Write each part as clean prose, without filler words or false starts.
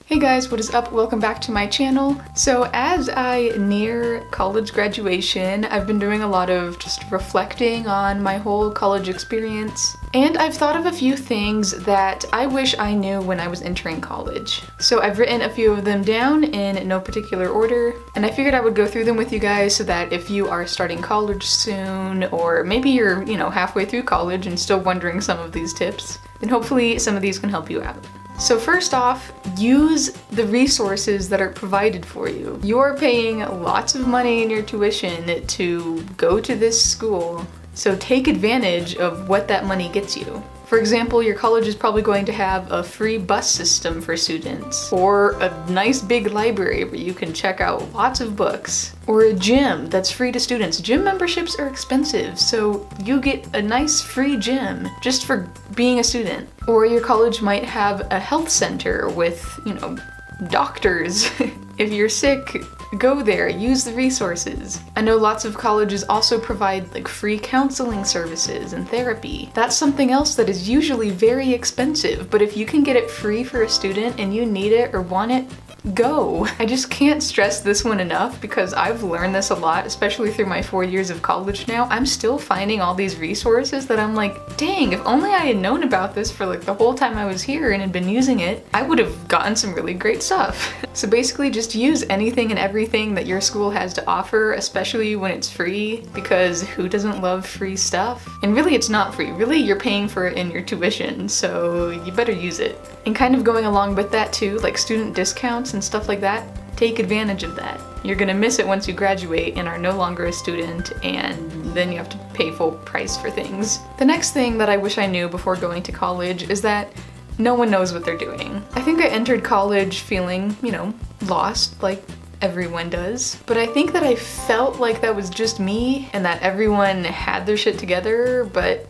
Hey guys, what is up? Welcome back to my channel. So as I near college graduation, I've been doing a lot of just reflecting on my whole college experience. And I've thought of a few things that I wish I knew when I was entering college. So I've written a few of them down in no particular order, and I figured I would go through them with you guys so that if you are starting college soon, or maybe you're, halfway through college and still wondering some of these tips, then hopefully some of these can help you out. So first off, use the resources that are provided for you. You're paying lots of money in your tuition to go to this school, so take advantage of what that money gets you. For example, your college is probably going to have a free bus system for students, or a nice big library where you can check out lots of books, or a gym that's free to students. Gym memberships are expensive, so you get a nice free gym just for being a student. Or your college might have a health center with, doctors. If you're sick, go there, use the resources. I know lots of colleges also provide free counseling services and therapy. That's something else that is usually very expensive, but if you can get it free for a student and you need it or want it, go. I just can't stress this one enough because I've learned this a lot, especially through my 4 years of college now. I'm still finding all these resources that I'm like, dang, if only I had known about this for the whole time I was here and had been using it, I would have gotten some really great stuff. So basically just use anything and everything that your school has to offer, especially when it's free, because who doesn't love free stuff? And really it's not free, really you're paying for it in your tuition, so you better use it. And kind of going along with that too, like student discounts and stuff like that, take advantage of that. You're gonna miss it once you graduate and are no longer a student, and then you have to pay full price for things. The next thing that I wish I knew before going to college is that no one knows what they're doing. I think I entered college feeling, lost, like everyone does. But I think that I felt like that was just me and that everyone had their shit together, but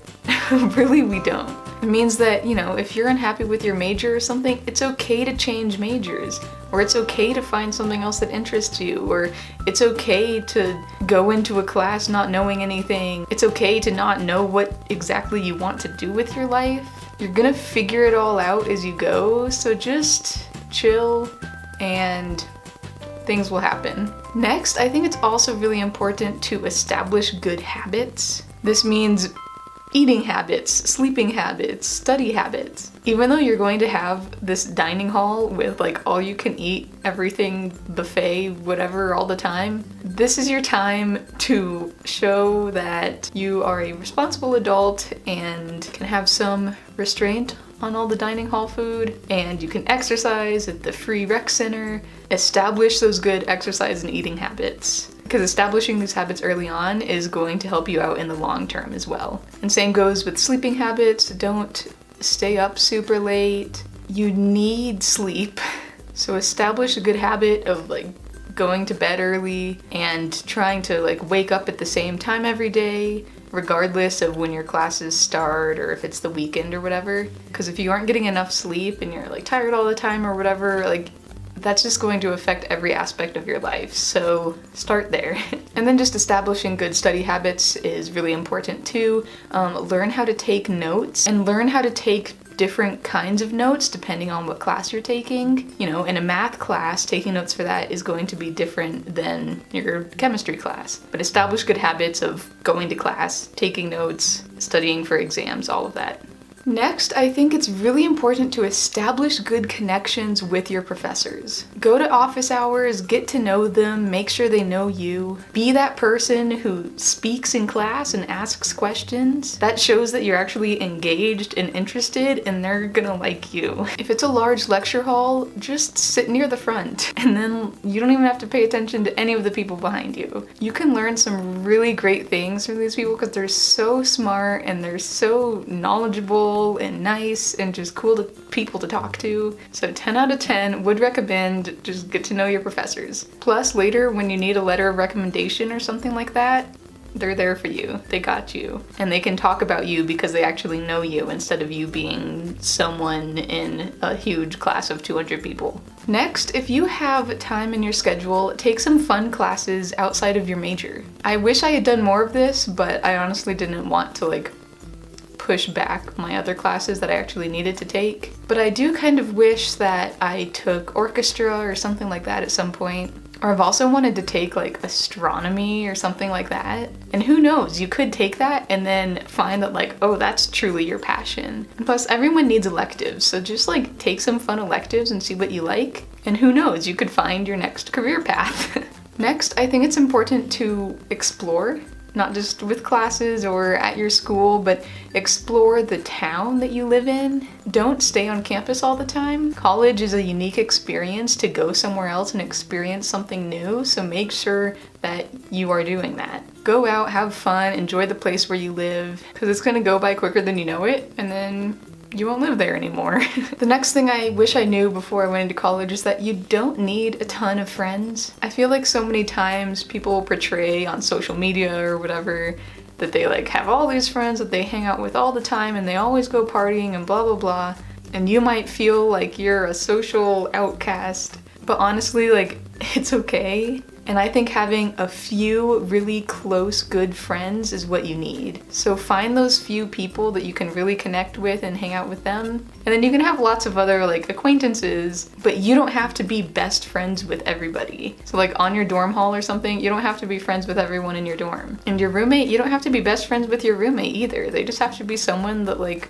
really we don't. It means that, if you're unhappy with your major or something, it's okay to change majors, or it's okay to find something else that interests you, or it's okay to go into a class not knowing anything. It's okay to not know what exactly you want to do with your life. You're gonna figure it all out as you go, so just chill and things will happen. Next, I think it's also really important to establish good habits. This means eating habits, sleeping habits, study habits. Even though you're going to have this dining hall with all you can eat, everything, buffet, whatever, all the time, this is your time to show that you are a responsible adult and can have some restraint on all the dining hall food, and you can exercise at the free rec center. Establish those good exercise and eating habits, because establishing these habits early on is going to help you out in the long term as well. And same goes with sleeping habits. Don't stay up super late. You need sleep. So establish a good habit of going to bed early and trying to wake up at the same time every day, regardless of when your classes start or if it's the weekend or whatever. Because if you aren't getting enough sleep and you're tired all the time or whatever, that's just going to affect every aspect of your life, so start there. And then just establishing good study habits is really important too. Learn how to take notes and learn how to take different kinds of notes depending on what class you're taking. In a math class, taking notes for that is going to be different than your chemistry class. But establish good habits of going to class, taking notes, studying for exams, all of that. Next, I think it's really important to establish good connections with your professors. Go to office hours, get to know them, make sure they know you. Be that person who speaks in class and asks questions. That shows that you're actually engaged and interested, and they're gonna like you. If it's a large lecture hall, just sit near the front, and then you don't even have to pay attention to any of the people behind you. You can learn some really great things from these people because they're so smart and they're so knowledgeable and nice and just cool people to talk to. So 10 out of 10 would recommend just get to know your professors. Plus later when you need a letter of recommendation or something like that, they're there for you. They got you. And they can talk about you because they actually know you instead of you being someone in a huge class of 200 people. Next, if you have time in your schedule, take some fun classes outside of your major. I wish I had done more of this, but I honestly didn't want to push back my other classes that I actually needed to take. But I do kind of wish that I took orchestra or something like that at some point. Or I've also wanted to take like astronomy or something like that. And who knows, you could take that and then find that like, oh, that's truly your passion. And plus, everyone needs electives, so just like take some fun electives and see what you like. And who knows, you could find your next career path. Next, I think it's important to explore. Not just with classes or at your school, but explore the town that you live in. Don't stay on campus all the time. College is a unique experience to go somewhere else and experience something new, so make sure that you are doing that. Go out, have fun, enjoy the place where you live, because it's gonna go by quicker than you know it, and then you won't live there anymore. The next thing I wish I knew before I went into college is that you don't need a ton of friends. I feel like so many times people portray on social media or whatever that they like have all these friends that they hang out with all the time and they always go partying and blah blah blah. And you might feel like you're a social outcast, but honestly, like, it's okay. And I think having a few really close, good friends is what you need. So find those few people that you can really connect with and hang out with them. And then you can have lots of other like acquaintances, but you don't have to be best friends with everybody. So like on your dorm hall or something, you don't have to be friends with everyone in your dorm. And your roommate, you don't have to be best friends with your roommate either. They just have to be someone that like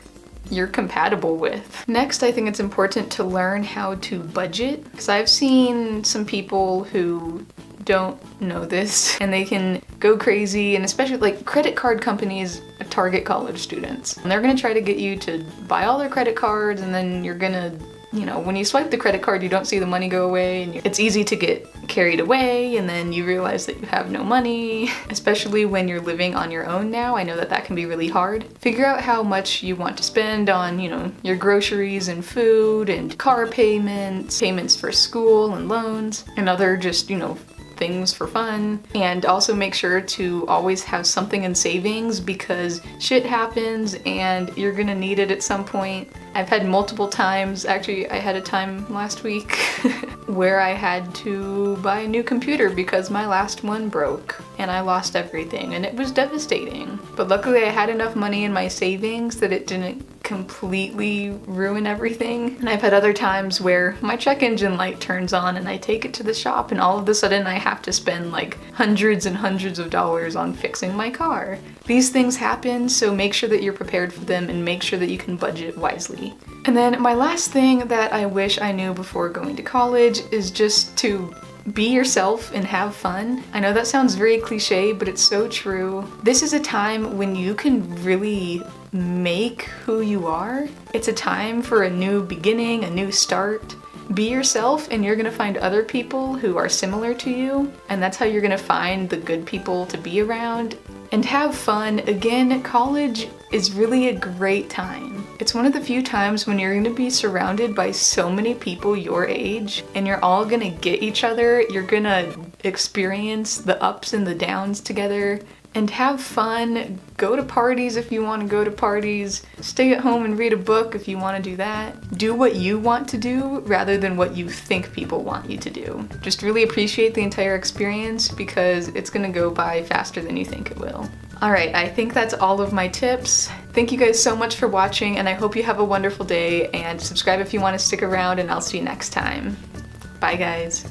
you're compatible with. Next, I think it's important to learn how to budget, because I've seen some people who don't know this and they can go crazy, and especially like credit card companies target college students. And they're gonna try to get you to buy all their credit cards, and then you're gonna, you know, when you swipe the credit card, you don't see the money go away, and it's easy to get carried away, and then you realize that you have no money, especially when you're living on your own now. I know that that can be really hard. Figure out how much you want to spend on, you know, your groceries and food and car payments, payments for school and loans, and other just, you know, things for fun. And also make sure to always have something in savings, because shit happens and you're gonna need it at some point. I've had multiple times, actually I had a time last week where I had to buy a new computer because my last one broke and I lost everything, and it was devastating. But luckily I had enough money in my savings that it didn't completely ruin everything. And I've had other times where my check engine light turns on and I take it to the shop and all of a sudden I have to spend like hundreds and hundreds of dollars on fixing my car. These things happen, so make sure that you're prepared for them and make sure that you can budget wisely. And then my last thing that I wish I knew before going to college is just to be yourself and have fun. I know that sounds very cliche, but it's so true. This is a time when you can really make who you are. It's a time for a new beginning, a new start. Be yourself and you're gonna find other people who are similar to you, and that's how you're gonna find the good people to be around. And have fun. Again, college is really a great time. It's one of the few times when you're gonna be surrounded by so many people your age, and you're all gonna get each other. You're gonna experience the ups and the downs together. And have fun. Go to parties if you want to go to parties. Stay at home and read a book if you want to do that. Do what you want to do rather than what you think people want you to do. Just really appreciate the entire experience, because it's gonna go by faster than you think it will. Alright, I think that's all of my tips. Thank you guys so much for watching, and I hope you have a wonderful day, and subscribe if you want to stick around, and I'll see you next time. Bye guys.